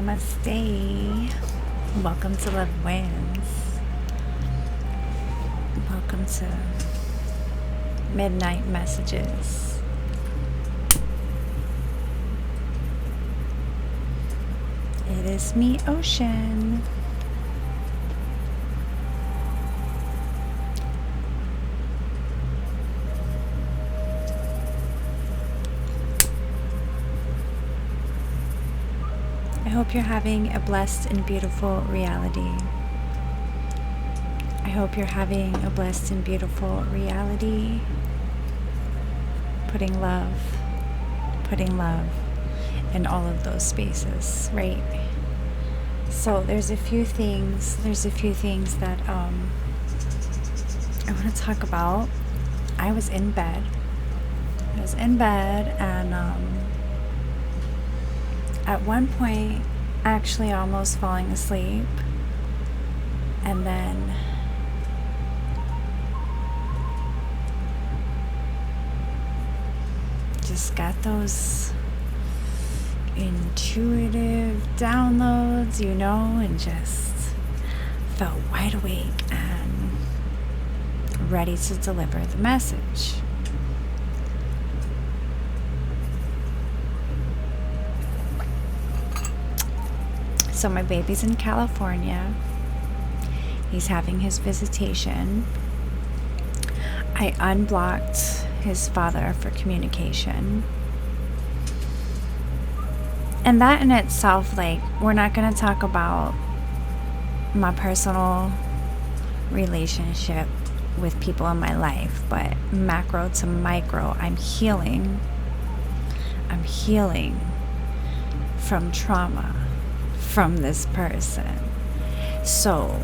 Namaste. Welcome to Love Wins. Welcome to Midnight Messages. It is me, Ocean. I hope you're having a blessed and beautiful reality. I hope you're having a blessed and beautiful reality. Putting love in all of those spaces, right? So there's a few things that I want to talk about. I was in bed and at one point actually almost falling asleep, and then just got those intuitive downloads, and just felt wide awake and ready to deliver the message. So my baby's in California. He's having his visitation. I unblocked his father for communication. And that in itself, we're not going to talk about my personal relationship with people in my life, but macro to micro, I'm healing from trauma from this person. So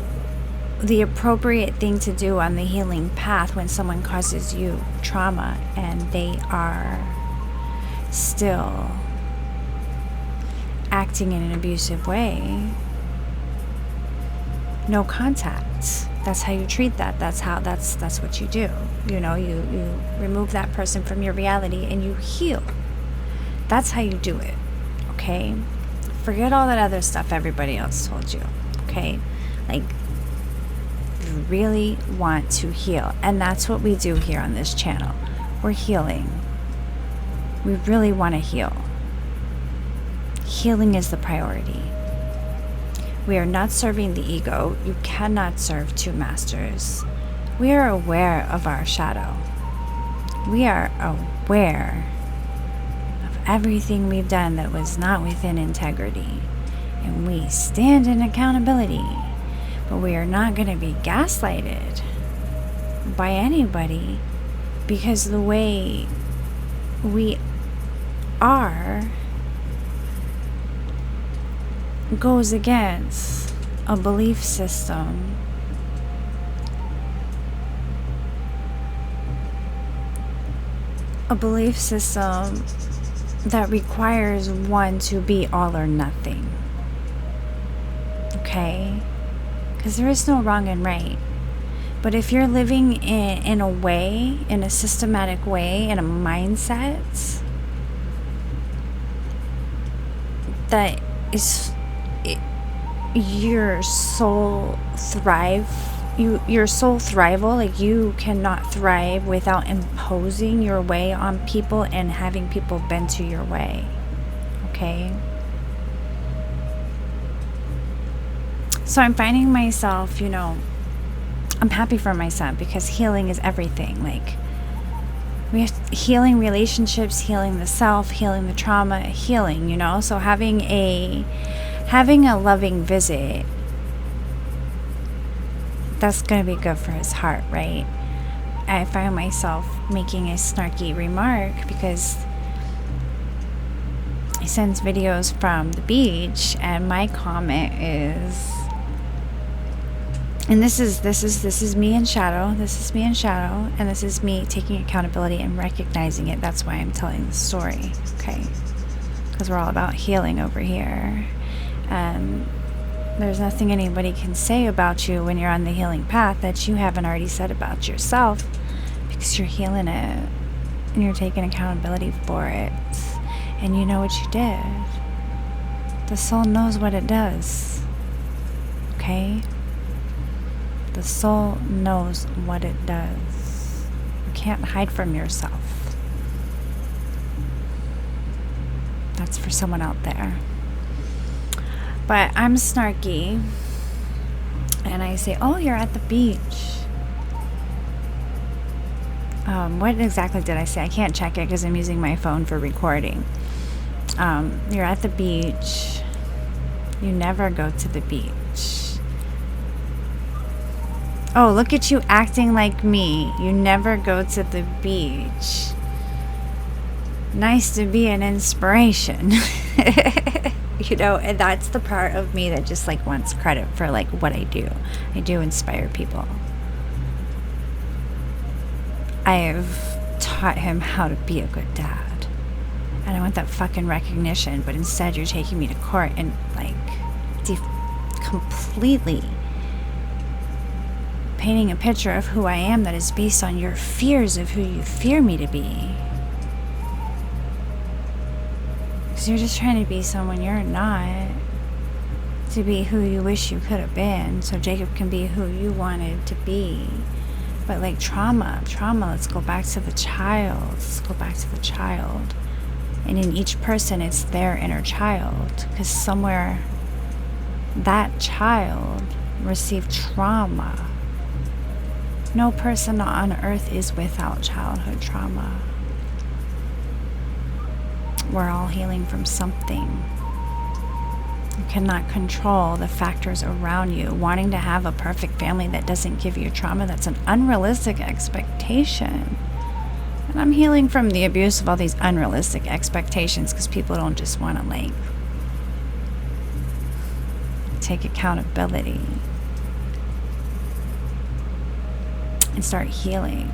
the appropriate thing to do on the healing path when someone causes you trauma and they are still acting in an abusive way, no contact. That's how you treat that. That's what you do. You remove that person from your reality and you heal. That's how you do it. Okay? Forget all that other stuff everybody else told you. Okay? You really want to heal. And that's what we do here on this channel. We're healing. We really want to heal. Healing is the priority. We are not serving the ego. You cannot serve two masters. We are aware of our shadow. We are aware of everything we've done that was not within integrity. And we stand in accountability. But we are not going to be gaslighted by anybody, because the way we are goes against a belief system that requires one to be all or nothing. Okay? Because there is no wrong and right. But if you're living in a systematic way, in a mindset that is your soul thrival, you cannot thrive without imposing your way on people and having people bend to your way. Okay? So I'm finding myself, I'm happy for my son, because healing is everything. We have healing relationships, healing the self, healing the trauma, healing, So having a loving visit, that's going to be good for his heart, right? I find myself making a snarky remark because he sends videos from the beach, and my comment is, and this is me in shadow. This is me in shadow, and this is me taking accountability and recognizing it. That's why I'm telling the story, okay? Because we're all about healing over here. There's nothing anybody can say about you when you're on the healing path that you haven't already said about yourself, because you're healing it and you're taking accountability for it, and you know what you did. The soul knows what it does. Okay? The soul knows what it does. You can't hide from yourself. That's for someone out there. But I'm snarky. And I say, oh, you're at the beach. What exactly did I say? I can't check it because I'm using my phone for recording. You're at the beach. You never go to the beach. Oh, look at you acting like me. You never go to the beach. Nice to be an inspiration. You know, and that's the part of me that just like wants credit for like what I do. I do inspire people. I've taught him how to be a good dad. And I want that fucking recognition, but instead you're taking me to court and like completely painting a picture of who I am that is based on your fears of who you fear me to be. Because you're just trying to be someone you're not. To be who you wish you could have been, so Jacob can be who you wanted to be. But like trauma, let's go back to the child. Let's go back to the child. And in each person, it's their inner child. Because somewhere, that child received trauma. No person on earth is without childhood trauma. We're all healing from something. You cannot control the factors around you. Wanting to have a perfect family that doesn't give you trauma, that's an unrealistic expectation. And I'm healing from the abuse of all these unrealistic expectations because people don't just want to like take accountability and start healing.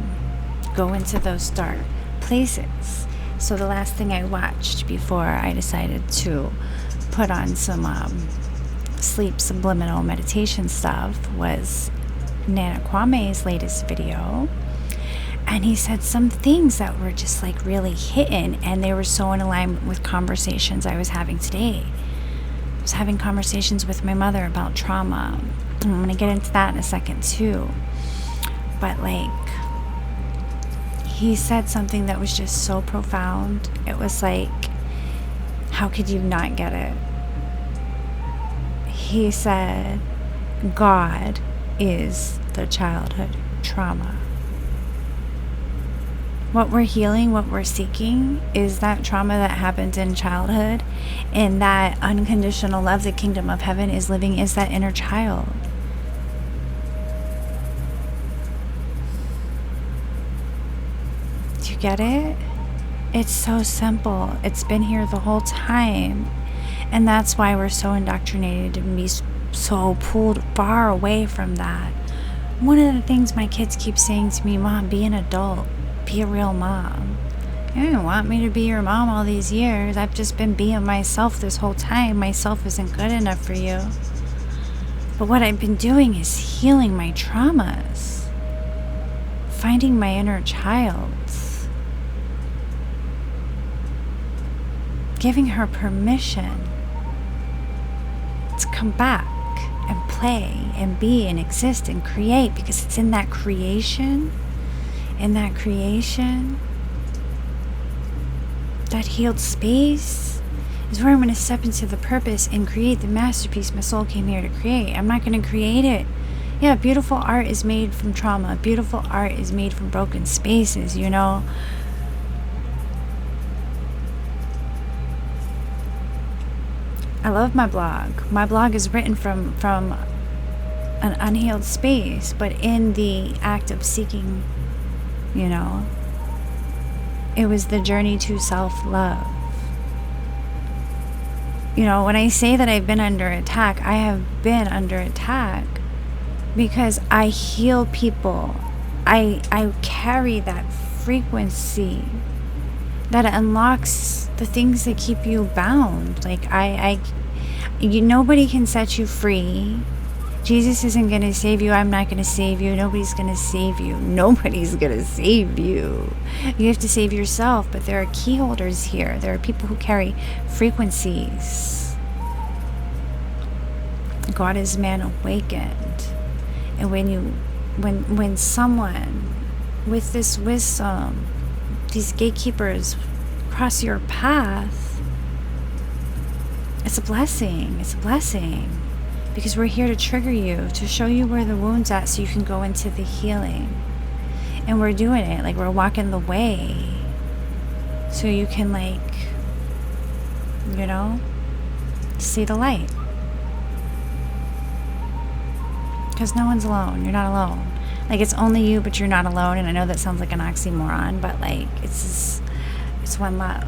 Go into those dark places. So the last thing I watched before I decided to put on some sleep subliminal meditation stuff was Nana Kwame's latest video. And he said some things that were just like really hitting, and they were so in alignment with conversations I was having today. I was having conversations with my mother about trauma. And I'm going to get into that in a second too. But like, he said something that was just so profound. It was like, how could you not get it? He said, God is the childhood trauma. What we're healing, what we're seeking is that trauma that happened in childhood, and that unconditional love the kingdom of heaven is living is that inner child. Do you get it? It's so simple. It's been here the whole time. And that's why we're so indoctrinated and be so pulled far away from that. One of the things my kids keep saying to me, Mom, be an adult. Be a real mom. You didn't want me to be your mom all these years. I've just been being myself this whole time. Myself isn't good enough for you. But what I've been doing is healing my traumas. Finding my inner child. Giving her permission to come back and play and be and exist and create, because it's in that creation, that healed space is where I'm going to step into the purpose and create the masterpiece my soul came here to create. I'm not going to create it. Yeah, beautiful art is made from trauma. Beautiful art is made from broken spaces, you know. I love my blog. My blog is written from an unhealed space, but in the act of seeking, you know, it was the journey to self-love. You know, when I say that I've been under attack, I have been under attack because I heal people. I carry that frequency that unlocks the things that keep you bound. Like nobody can set you free. Jesus isn't going to save you. I'm not going to save you. Nobody's going to save you. Nobody's going to save you. You have to save yourself. But there are key holders here. There are people who carry frequencies God is man awakened. And when someone with this wisdom, these gatekeepers cross your path, it's a blessing. It's a blessing. Because we're here to trigger you, to show you where the wound's at so you can go into the healing. And we're doing it, like we're walking the way. So you can, like, you know, see the light. Because no one's alone. You're not alone. Like, it's only you, but you're not alone. And I know that sounds like an oxymoron, but like, it's one love.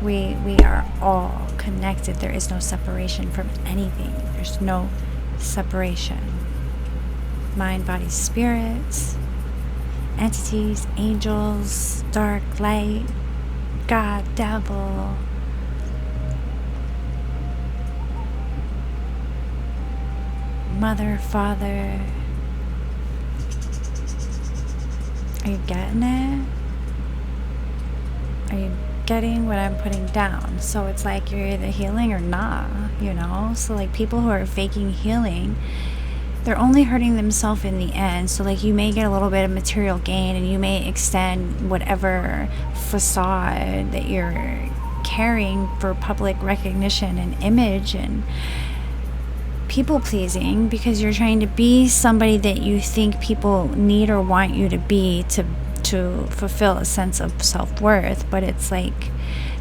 We are all connected. There is no separation from anything. There's no separation. Mind, body, spirit, entities, angels, dark, light, God, devil. Mother, father. Are you getting it? Are you getting what I'm putting down? So it's like you're either healing or not, you know? So like people who are faking healing, they're only hurting themselves in the end. So like you may get a little bit of material gain and you may extend whatever facade that you're carrying for public recognition and image and people pleasing, because you're trying to be somebody that you think people need or want you to be to fulfill a sense of self-worth. But it's like,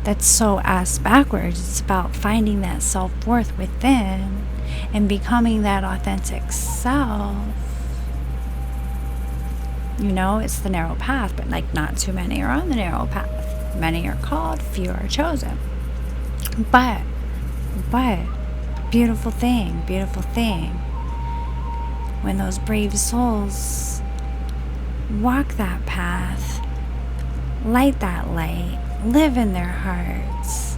that's so ass backwards. It's about finding that self-worth within and becoming that authentic self. You know, it's the narrow path, but like not too many are on the narrow path. Many are called, few are chosen. But beautiful thing when those brave souls walk that path, light that light, live in their hearts,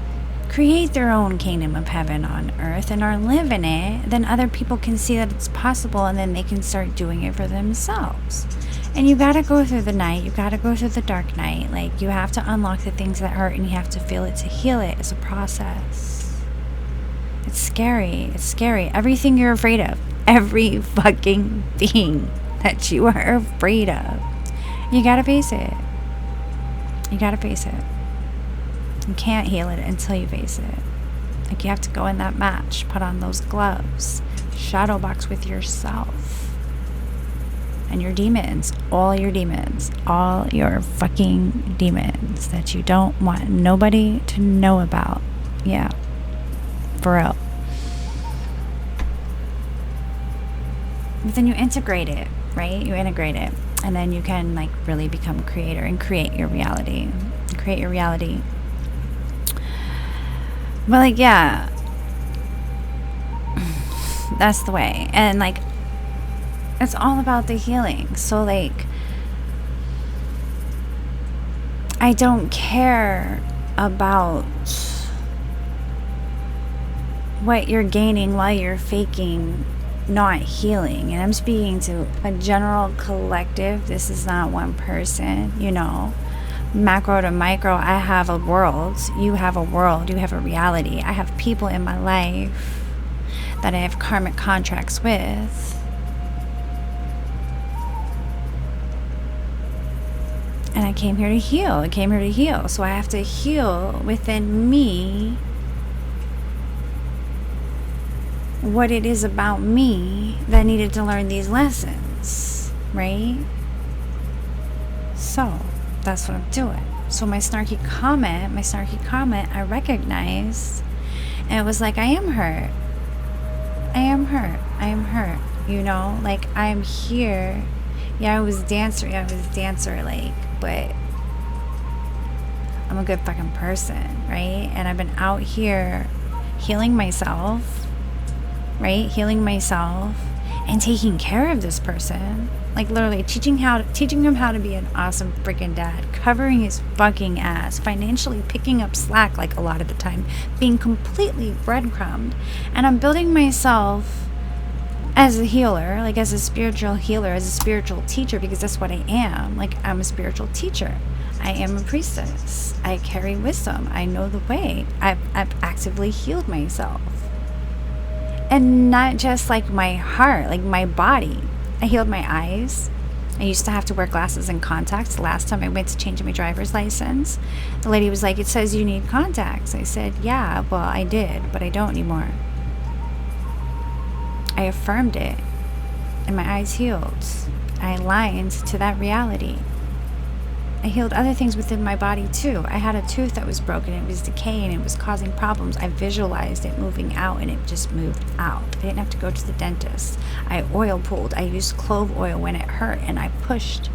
create their own kingdom of heaven on earth and are living it, then other people can see that it's possible, and then they can start doing it for themselves. And you gotta go through the night, you gotta go through the dark night. Like, you have to unlock the things that hurt and you have to feel it to heal it. It's a process. It's scary. It's scary. Everything you're afraid of, every fucking thing that you are afraid of, you gotta face it. You gotta face it. You can't heal it until you face it. Like, you have to go in that match, put on those gloves, shadow box with yourself and your demons, all your fucking demons that you don't want nobody to know about. Yeah. For real. But then you integrate it, right? You integrate it, and then you can like really become a creator and create your reality. But like, yeah, that's the way. And like, it's all about the healing. So like, I don't care about what you're gaining while you're faking not healing. And I'm speaking to a general collective. This is not one person, you know. Macro to micro, I have a world. You have a world. You have a reality. I have people in my life that I have karmic contracts with. And I came here to heal. So I have to heal within me what it is about me that needed to learn these lessons, right? So that's what I'm doing. So my snarky comment, I recognized, and it was like, I am hurt, you know, like, I'm here. Yeah, I was dancer, like, but I'm a good fucking person, right? And I've been out here healing myself, right? Healing myself and taking care of this person. Like, literally teaching him how to be an awesome freaking dad, covering his fucking ass, financially picking up slack like a lot of the time, being completely breadcrumbed. And I'm building myself as a healer, like as a spiritual healer, as a spiritual teacher, because that's what I am. Like, I'm a spiritual teacher. I am a priestess. I carry wisdom. I know the way. I've actively healed myself. And not just like my heart, like my body. I healed my eyes. I used to have to wear glasses and contacts. The last time I went to change my driver's license, the lady was like, it says you need contacts. I said, yeah, well, I did, but I don't anymore. I affirmed it, and my eyes healed. I aligned to that reality. I healed other things within my body too. I had a tooth that was broken. It was decaying. It was causing problems. I visualized it moving out, and it just moved out. I didn't have to go to the dentist. I oil pulled. I used clove oil when it hurt, and I pushed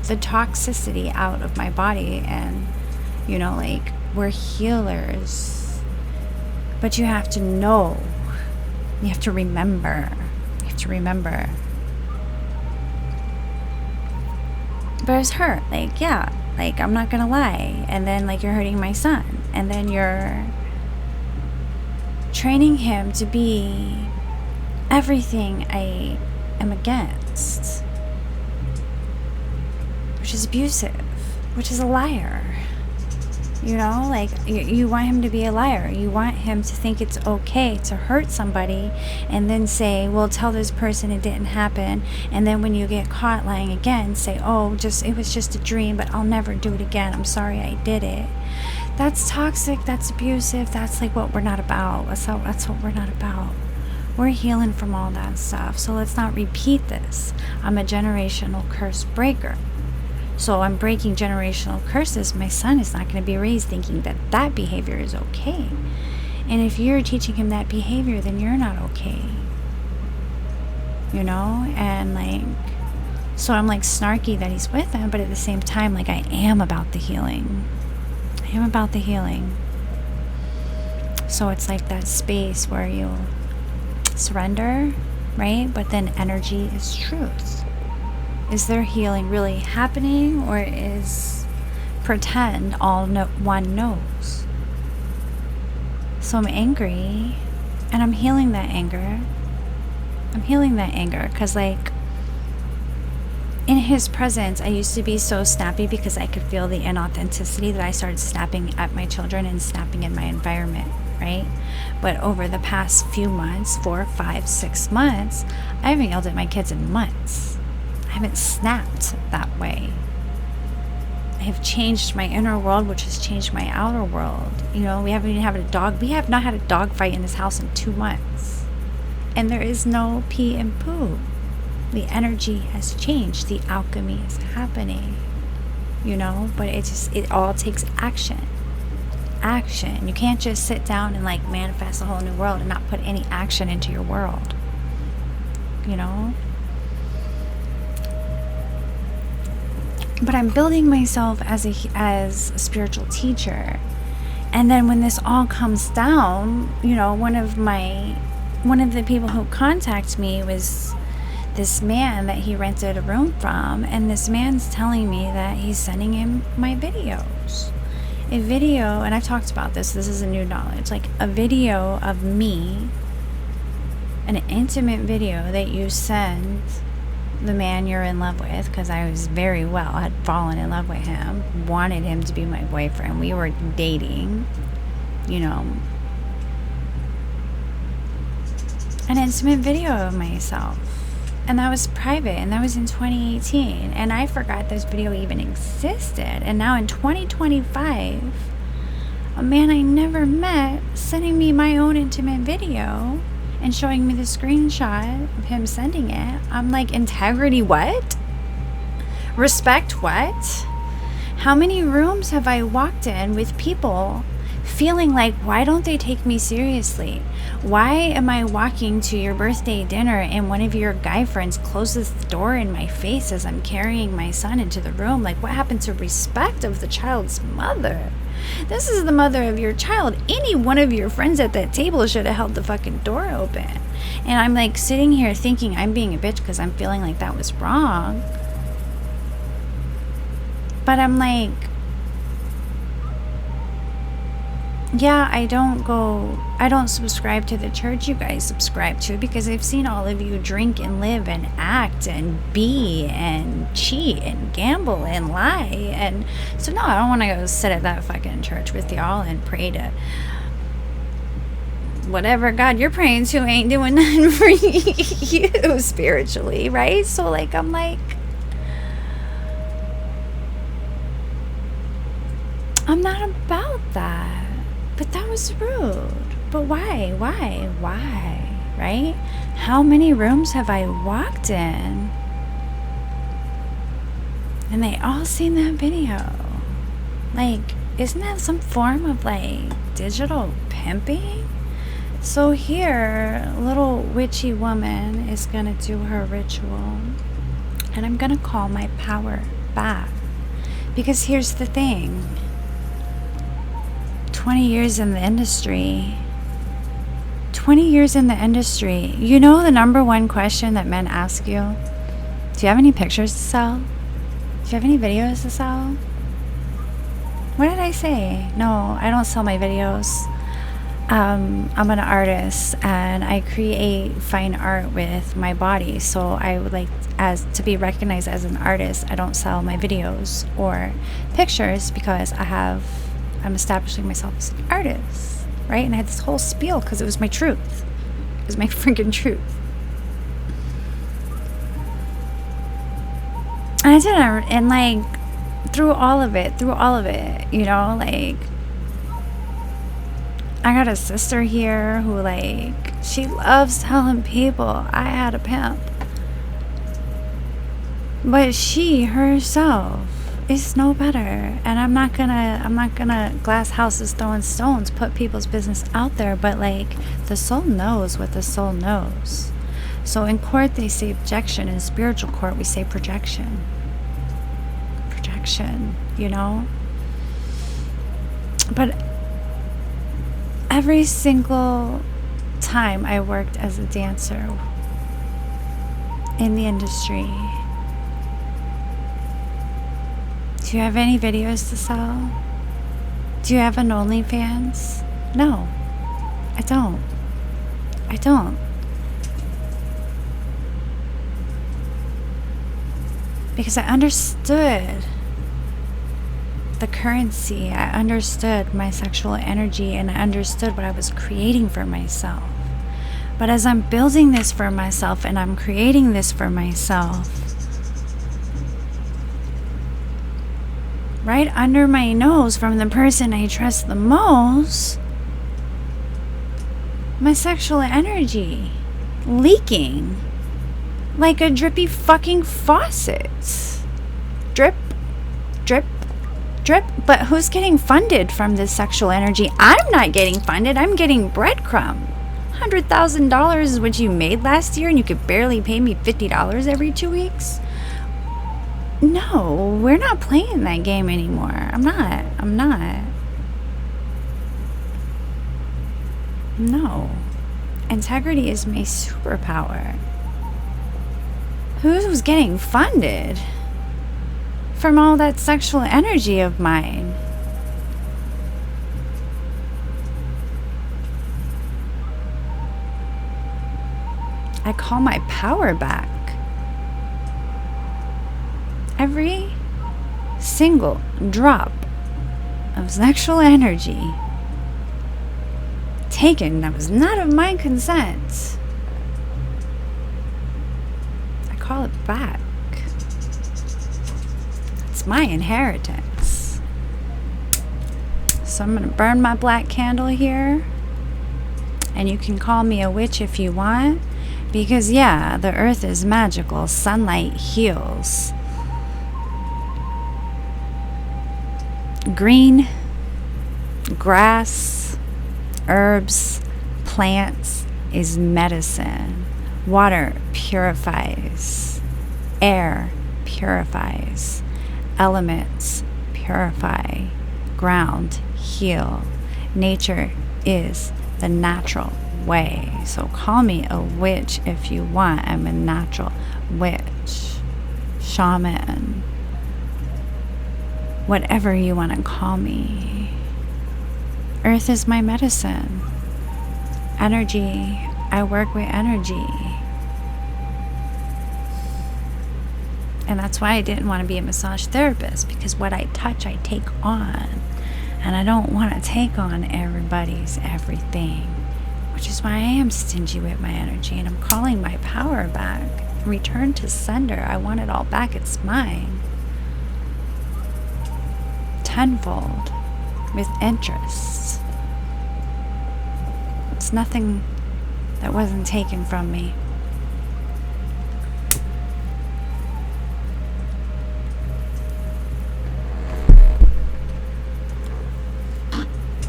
the toxicity out of my body. And, you know, like, we're healers. But you have to know. You have to remember. You have to remember. But I was hurt, like, yeah, like, I'm not gonna lie. And then, like, you're hurting my son, and then you're training him to be everything I am against, which is abusive, which is a liar. You know, like, you want him to be a liar. You want him to think it's okay to hurt somebody and then say, well, tell this person it didn't happen. And then when you get caught lying again, say, oh, it was just a dream, but I'll never do it again. I'm sorry I did it. That's toxic. That's abusive. That's like what we're not about. That's what we're not about. We're healing from all that stuff. So let's not repeat this. I'm a generational curse breaker. So I'm breaking generational curses. My son is not going to be raised thinking that that behavior is okay. And if you're teaching him that behavior, then you're not okay. You know? And like, so I'm like snarky that he's with him, but at the same time, like, I am about the healing. I am about the healing. So it's like that space where you surrender, right? But then energy is truth. Is there healing really happening, or is pretend one knows? So I'm angry, and I'm healing that anger. I'm healing that anger because, like, in his presence, I used to be so snappy because I could feel the inauthenticity that I started snapping at my children and snapping in my environment, right? But over the past few months, 4, 5, 6 months, I haven't yelled at my kids in months. I haven't snapped that way. I have changed my inner world, which has changed my outer world. You know, we haven't even had a dog. We have not had a dog fight in this house in 2 months. And there is no pee and poo. The energy has changed. The alchemy is happening. You know, but it all takes action. Action. You can't just sit down and like manifest a whole new world and not put any action into your world. You know? But I'm building myself as a spiritual teacher. And then when this all comes down, you know, one of the people who contacted me was this man that he rented a room from, and this man's telling me that he's sending him my videos. A video, and I've talked about this is a new knowledge, like a video of me, an intimate video that you send the man you're in love with, because I was had fallen in love with him, wanted him to be my boyfriend. We were dating, you know, an intimate video of myself. And that was private, and that was in 2018. And I forgot this video even existed. And now in 2025, a man I never met sending me my own intimate video and showing me the screenshot of him sending it. I'm like, integrity what? Respect what? How many rooms have I walked in with people feeling like, why don't they take me seriously? Why am I walking to your birthday dinner and one of your guy friends closes the door in my face as I'm carrying my son into the room? Like, what happened to respect of the child's mother? This is the mother of your child. Any one of your friends at that table should have held the fucking door open. And I'm like sitting here thinking I'm being a bitch because I'm feeling like that was wrong. But I'm like, yeah, I don't subscribe to the church you guys subscribe to, because I've seen all of you drink and live and act and be and cheat and gamble and lie. And so no, I don't want to go sit at that fucking church with y'all and pray to whatever God you're praying to ain't doing nothing for you spiritually, right? So like, I'm like, I'm not about that. But that was rude. But why? Right? How many rooms have I walked in? And they all seen that video. Like, isn't that some form of like digital pimping? So here, little witchy woman is gonna do her ritual. And I'm gonna call my power back. Because here's the thing. 20 years in the industry. 20 years in the industry. You know the number one question that men ask you? Do you have any pictures to sell? Do you have any videos to sell? What did I say? No, I don't sell my videos. I'm an artist and I create fine art with my body. So I would like to be recognized as an artist. I don't sell my videos or pictures because I'm establishing myself as an artist, right? And I had this whole spiel because it was my truth. It was my freaking truth. And I did it, and like, through all of it, you know, like, I got a sister here who, like, she loves telling people I had a pimp. But she herself is no better. And I'm not gonna glass houses throwing stones, put people's business out there, but like, the soul knows what the soul knows. So in court they say objection, in spiritual court we say projection. Projection, you know? But every single time I worked as a dancer in the industry, do you have any videos to sell? Do you have an OnlyFans? No, I don't. Because I understood the currency, I understood my sexual energy, and I understood what I was creating for myself. But as I'm building this for myself and I'm creating this for myself, right under my nose from the person I trust the most, my sexual energy leaking like a drippy fucking faucet. Drip, drip, drip. But who's getting funded from this sexual energy? I'm not getting funded. I'm getting breadcrumb. $100,000 is what you made last year and you could barely pay me $50 every 2 weeks? No, we're not playing that game anymore. I'm not. No. Integrity is my superpower. Who's getting funded from all that sexual energy of mine? I call my power back. Every single drop of sexual energy taken that was not of my consent, I call it back. It's my inheritance. So I'm going to burn my black candle here. And you can call me a witch if you want. Because yeah, the earth is magical. Sunlight heals. Green, grass, herbs, plants is medicine. Water purifies. Air purifies. Elements purify. Ground heal. Nature is the natural way. So call me a witch if you want. I'm a natural witch, shaman, whatever you want to call me. Earth is my medicine. Energy, I work with energy. And that's why I didn't want to be a massage therapist, because what I touch, I take on. And I don't want to take on everybody's everything. which is why I am stingy with my energy, and I'm calling my power back. Return to sender. I want it all back. It's mine. Tenfold. With interest. It's nothing that wasn't taken from me.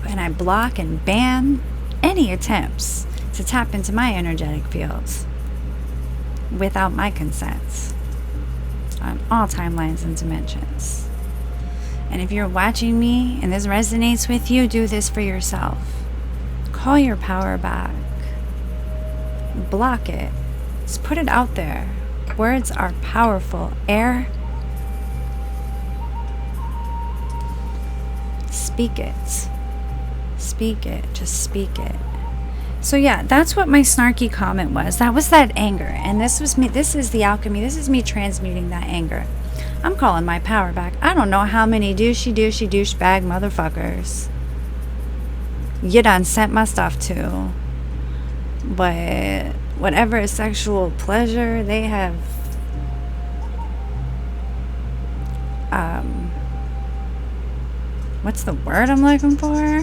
And I block and ban any attempts to tap into my energetic fields without my consent on all timelines and dimensions. And if you're watching me and this resonates with you, do this for yourself. Call your power back. Block it. Just put it out there. Words are powerful. Air. Speak it. Speak it. Just speak it. So yeah, that's what my snarky comment was. That was that anger. And this was me. This is the alchemy. This is me transmuting that anger. I'm calling my power back. I don't know how many douchebag motherfuckers you done sent my stuff to. But whatever sexual pleasure they have what's the word I'm looking for?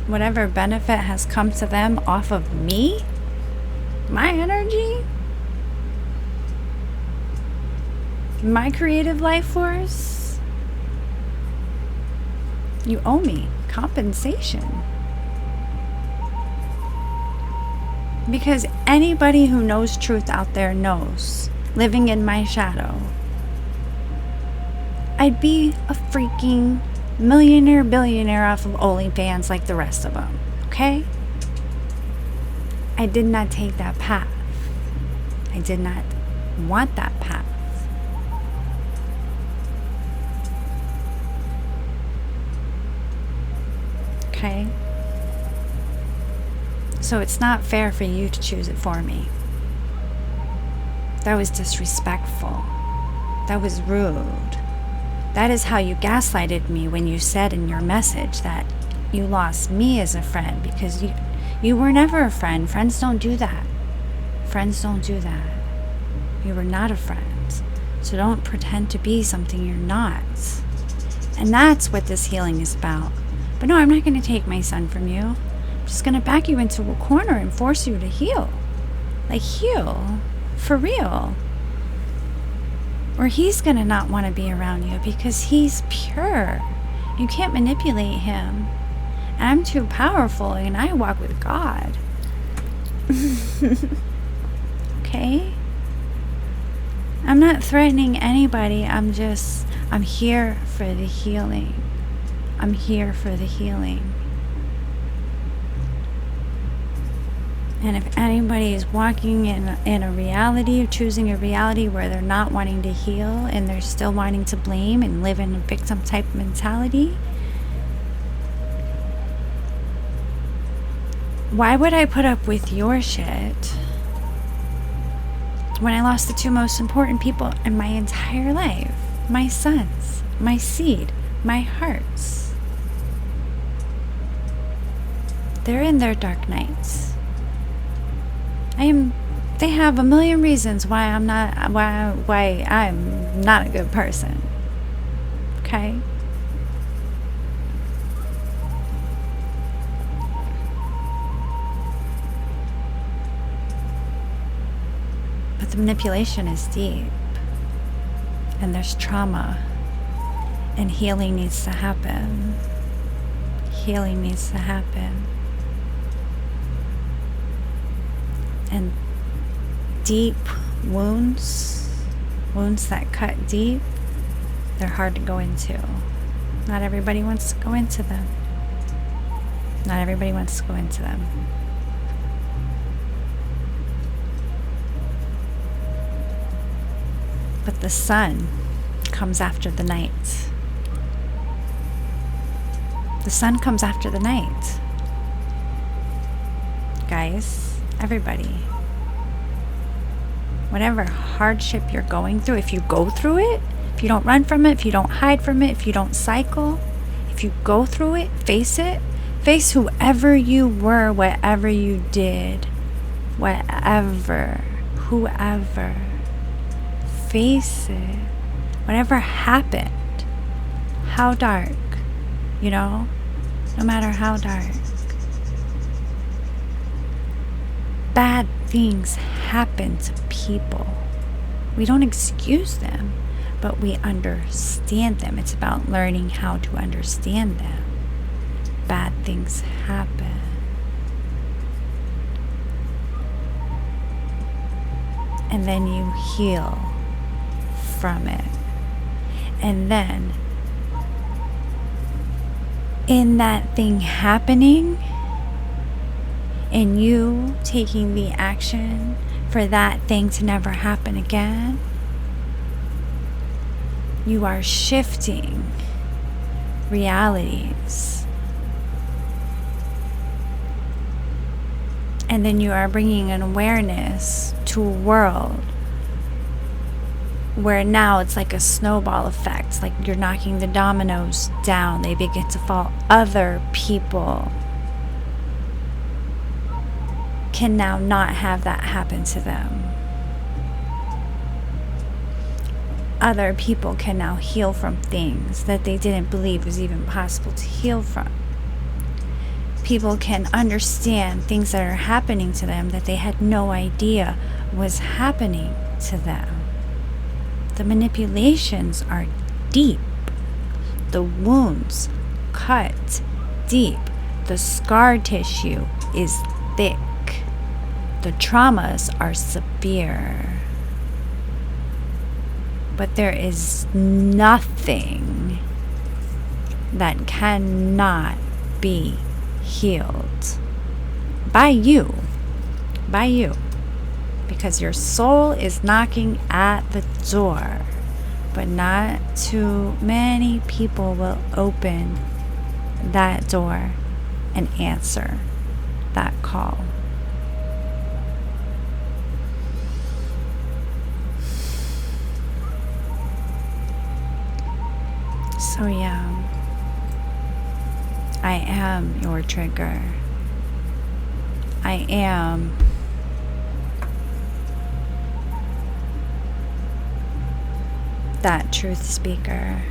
Whatever benefit has come to them off of me, my energy, my creative life force, you owe me compensation. Because anybody who knows truth out there knows, living in my shadow, I'd be a freaking millionaire, billionaire off of OnlyFans like the rest of them, okay? I did not take that path. I did not want that path. Okay? So it's not fair for you to choose it for me. That was disrespectful. That was rude. That is how you gaslighted me when you said in your message that you lost me as a friend, because you were never a friend. Friends don't do that. Friends don't do that. You were not a friend. So don't pretend to be something you're not. And that's what this healing is about. But no, I'm not going to take my son from you. I'm just going to back you into a corner and force you to heal. Like, heal. For real. Or he's going to not want to be around you because he's pure. You can't manipulate him. And I'm too powerful and I walk with God. Okay? I'm not threatening anybody. I'm here for the healing. I'm here for the healing. And if anybody is walking in a reality, choosing a reality where they're not wanting to heal and they're still wanting to blame and live in a victim type mentality, why would I put up with your shit when I lost the two most important people in my entire life? My sons, my seed, my hearts. They're in their dark nights. They have a million reasons why I'm not a good person. Okay? But the manipulation is deep. And there's trauma. And healing needs to happen. Healing needs to happen. And deep wounds that cut deep, they're hard to go into. Not everybody wants to go into them. Not everybody wants to go into them. But the sun comes after the night. The sun comes after the night. Guys. Everybody, whatever hardship you're going through, if you go through it, if you don't run from it, if you don't hide from it, if you don't cycle, if you go through it, face it, Face whoever you were, whatever you did, whoever. Face it. Whatever happened, how dark, no matter how dark. Bad things happen to people. We don't excuse them, but we understand them. It's about learning how to understand them. Bad things happen. And then you heal from it. And then, in that thing happening, and you taking the action for that thing to never happen again, you are shifting realities. And then you are bringing an awareness to a world where now it's like a snowball effect. It's like you're knocking the dominoes down. They begin to fall. Other people can now not have that happen to them. Other people can now heal from things that they didn't believe was even possible to heal from. People can understand things that are happening to them that they had no idea was happening to them. The manipulations are deep. The wounds cut deep. The scar tissue is thick. The traumas are severe. But there is nothing that cannot be healed by you. Because your soul is knocking at the door, but not too many people will open that door and answer that call. So yeah, I am your trigger. I am that truth speaker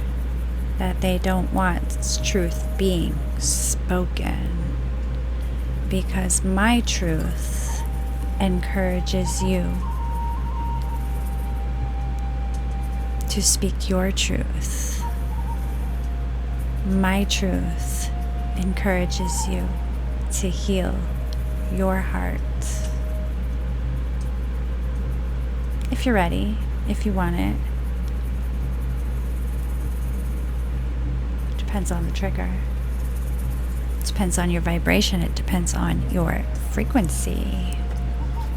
that they don't want truth being spoken, because my truth encourages you to speak your truth. My truth encourages you to heal your heart. If you're ready, if you want it. Depends on the trigger. It depends on your vibration. It depends on your frequency.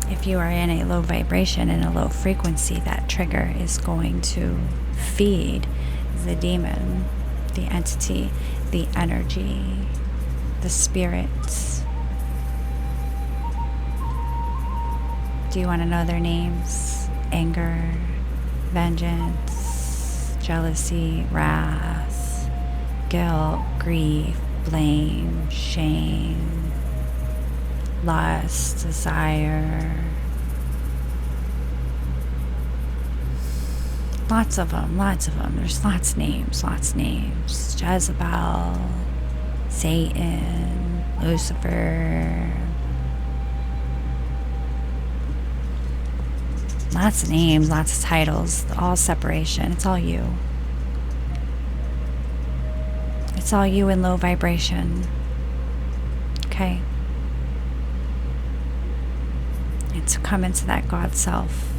If you are in a low vibration and a low frequency, that trigger is going to feed the demon, the entity, the energy, the spirits. Do you want to know their names? Anger, vengeance, jealousy, wrath, guilt, grief, blame, shame, lust, desire. Lots of them. There's lots of names. Jezebel, Satan, Lucifer. Lots of names, lots of titles, all separation. It's all you. It's all you in low vibration. Okay? And to come into that God self,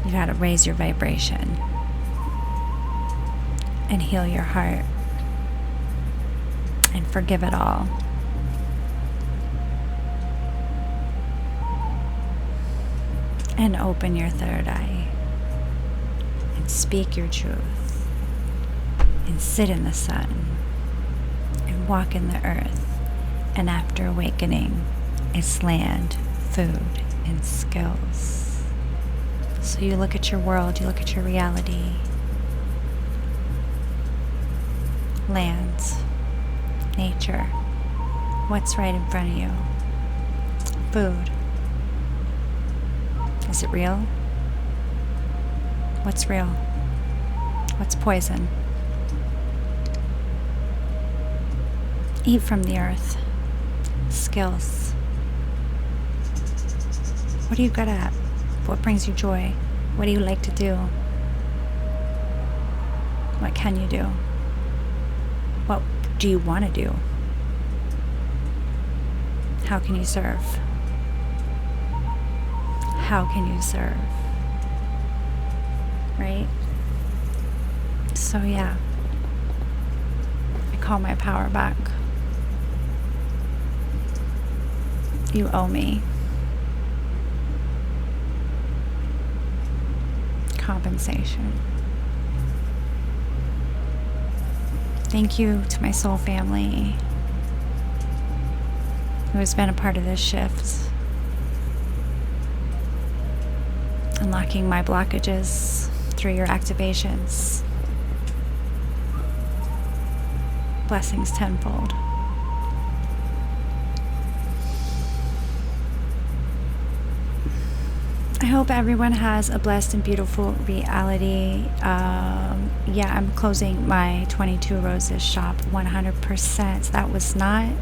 you gotta raise your vibration and heal your heart and forgive it all. And open your third eye and speak your truth and sit in the sun and walk in the earth. And after awakening, it's land, food, and skills. So you look at your world, you look at your reality, land, nature, what's right in front of you, food. Is it real? What's real? What's poison? Eat from the earth. Skills. What are you good at? What brings you joy? What do you like to do? What can you do? What do you want to do? How can you serve? How can you serve? Right? So yeah, I call my power back. You owe me compensation. Thank you to my soul family who has been a part of this shift, unlocking my blockages through your activations. Blessings tenfold. I hope everyone has a blessed and beautiful reality. Yeah, I'm closing my 22 Roses shop 100%. That was not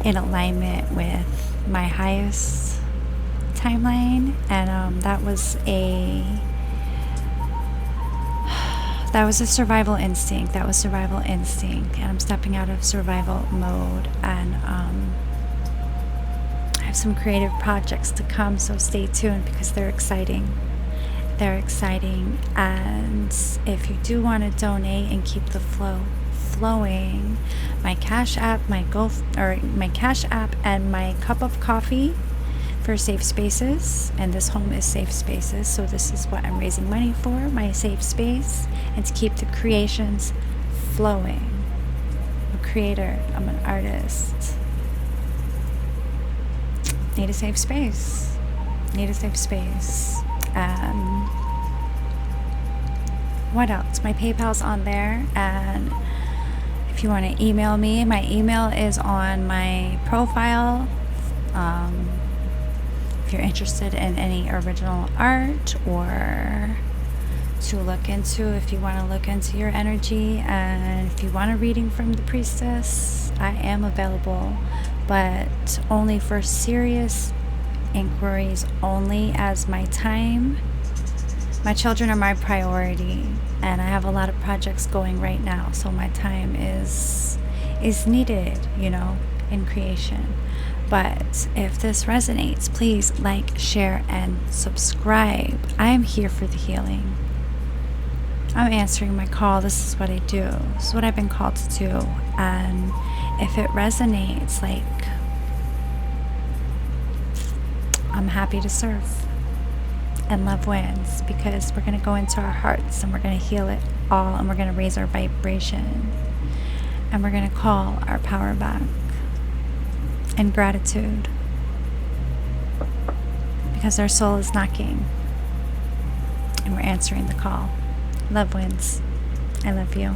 in alignment with my highest timeline, and that was a survival instinct. That was survival instinct, and I'm stepping out of survival mode, and I have some creative projects to come, so stay tuned because they're exciting. They're exciting, and if you do want to donate and keep the flow flowing, my Cash App, my Cash App, and my cup of coffee for safe spaces, and this home is safe spaces, so this is what I'm raising money for, my safe space, and to keep the creations flowing. I'm a creator, I'm an artist. Need a safe space. Need a safe space. What else? My PayPal's on there, and if you want to email me, my email is on my profile. If you're interested in any original art or to look into, if you want to look into your energy, and if you want a reading from the priestess, I am available, but only for serious inquiries only, as my children are my priority, and I have a lot of projects going right now, so my time is needed, in creation. But if this resonates, please like, share, and subscribe. I am here for the healing. I'm answering my call. This is what I do. This is what I've been called to do. And if it resonates, I'm happy to serve. And love wins, because we're going to go into our hearts and we're going to heal it all, and we're going to raise our vibration, and we're going to call our power back in gratitude, because our soul is knocking and we're answering the call. Love wins. I love you.